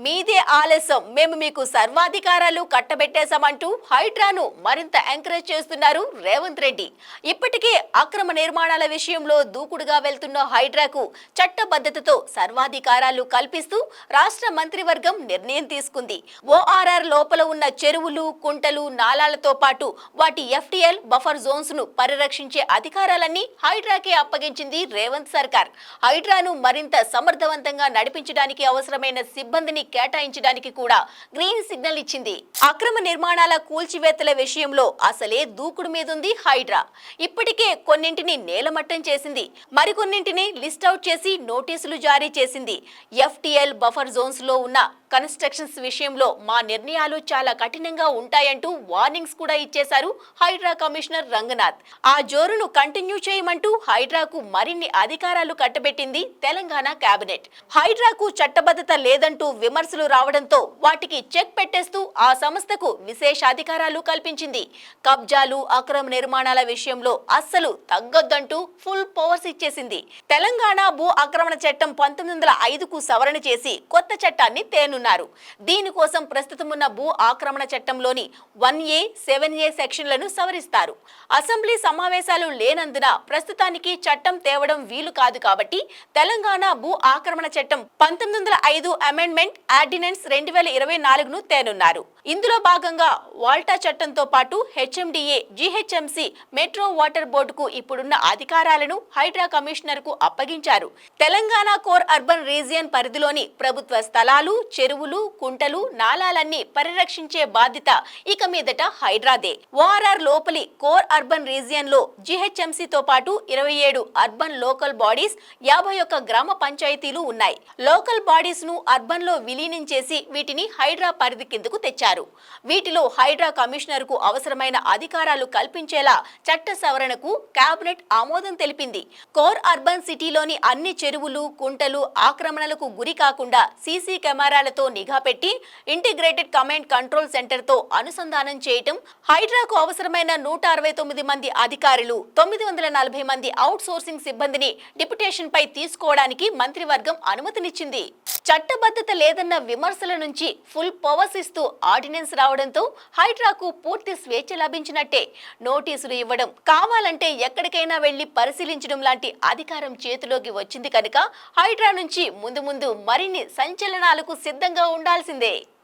మీదే ఆలస్యం, మేము మీకు సర్వాధికారాలు కట్టబెట్టేశామంటూ హైడ్రాను మరింత ఎంకరేజ్ చేస్తున్నారు రేవంత్ రెడ్డి. ఇప్పటికే అక్రమ నిర్మాణాల విషయంలో దూకుడుగా వెళ్తున్న హైడ్రాకు చట్టబద్ధతతో సర్వాధికారాలు కల్పిస్తూ రాష్ట్ర మంత్రివర్గం నిర్ణయం తీసుకుంది. ఓఆర్ఆర్ లోపల ఉన్న చెరువులు, కుంటలు, నాలాలతో పాటు వాటి ఎఫ్టీఎల్ బఫర్ జోన్స్ ను పరిరక్షించే అధికారాలన్నీ హైడ్రాకే అప్పగించింది రేవంత్ సర్కార్. హైడ్రాను మరింత సమర్థవంతంగా నడిపించడానికి అవసరమైన సిబ్బందిని కేటాయించడానికి కూడా గ్రీన్ సిగ్నల్ ఇచ్చింది. అక్రమ నిర్మాణాల కూల్చివేతల విషయంలో అసలే దూకుడు మీదుంది హైడ్రా. ఇప్పటికే కొన్నింటిని నేలమట్టం చేసింది, మరికొన్నింటిని లిస్ట్ అవుట్ చేసి నోటీసులు జారీ చేసింది. ఎఫ్టీఎల్ బఫర్ జోన్స్ లో ఉన్న కన్స్ట్రక్షన్స్ విషయంలో మా నిర్ణయాలు చాలా కఠినంగా ఉంటాయంటూ వార్నింగ్స్ కూడా ఇచ్చేశారు హైడ్రా కమిషనర్ రంగనాథ్. ఆ జోరును కంటిన్యూ చేయమంటూ హైడ్రాకు మరిన్ని అధికారాలు కట్టబెట్టింది తెలంగాణ కేబినెట్. హైడ్రాకు చట్టబద్ధత లేదంటూ విమర్శలు రావడంతో వాటికి చెక్ పెట్టేస్తూ ఆ సంస్థకు విశేష అధికారాలు కల్పించింది. కబ్జాలు, అక్రమ నిర్మాణాల విషయంలో అస్సలు తగ్గొద్దంటూ ఫుల్ పవర్స్ ఇచ్చేసింది. తెలంగాణ భూ ఆక్రమణ చట్టం 1905కు సవరణ చేసి కొత్త చట్టాన్ని తేనున్నారు. దీనికోసం ప్రస్తుతం ఉన్న భూ ఆక్రమణ చట్టంలోని 1A, 7A సెక్షన్లను సవరిస్తారు. అసెంబ్లీ సమావేశాలు లేనందున ప్రస్తుతానికి చట్టం తేవడం వీలు కాదు కాబట్టి తెలంగాణ భూ ఆక్రమణ చట్టం 1905 అమెండ్మెంట్ ఆర్డినెన్స్ 2024ను తేనున్నారు. ఇందులో భాగంగా వాల్టా చట్టంతో పాటు హెచ్ఎండిఏ, జీహెచ్ఎంసీ, మెట్రో వాటర్ బోర్డుకు ఇప్పుడున్న అధికారాలను హైడ్రా కమిషనర్ కు అప్పగించారు. తెలంగాణ కోర్ అర్బన్ రీజియన్ పరిధిలోని ప్రభుత్వ స్థలాలు, చెరువులు, కుంటలు, నాలాలన్నీ పరిరక్షించే బాధ్యత ఇక మీదట హైడ్రాదే. ఓఆర్ఆర్ లోపలి కోర్ అర్బన్ రీజియన్ లో జీహెచ్ఎంసీతో పాటు 27 అర్బన్ లోకల్ బాడీస్, 51 గ్రామ పంచాయతీలు ఉన్నాయి. లోకల్ బాడీస్ ను అర్బన్ లో విలీనం చేసి వీటిని హైడ్రా పరిధి కిందకు తెచ్చారు. వీటిలో హైడ్రా కమిషనర్ కు అవసరమైన అధికారాలు కల్పించేలా చట్ట సవరణకు కేబినెట్ ఆమోదం తెలిపింది. కోర్ అర్బన్ సిటీలోని అన్ని చెరువులు, కుంటలు ఆక్రమణలకు గురి కాకుండా సీసీ కెమెరాలతో నిఘా పెట్టి ఇంటిగ్రేటెడ్ కమాండ్ కంట్రోల్ సెంటర్ తో అనుసంధానం చేయటం, హైడ్రాకు అవసరమైన 169 మంది అధికారులు, 940 మంది అవుట్ సోర్సింగ్ సిబ్బందిని డిప్యుటేషన్ పై తీసుకోవడానికి మంత్రివర్గం అనుమతినిచ్చింది. చట్టబద్ధత లేదన్న విమర్శల నుంచి ఫుల్ పవర్స్ ఇస్తూ ఆర్డినెన్స్ రావడంతో హైడ్రాకు పూర్తి స్వేచ్ఛ లభించినట్టే. నోటీసులు ఇవ్వడం, కావాలంటే ఎక్కడికైనా వెళ్లి పరిశీలించడం లాంటి అధికారం చేతిలోకి వచ్చింది కనుక హైడ్రా నుంచి ముందు ముందు మరిన్ని సంచలనాలకు సిద్ధంగా ఉండాల్సిందే.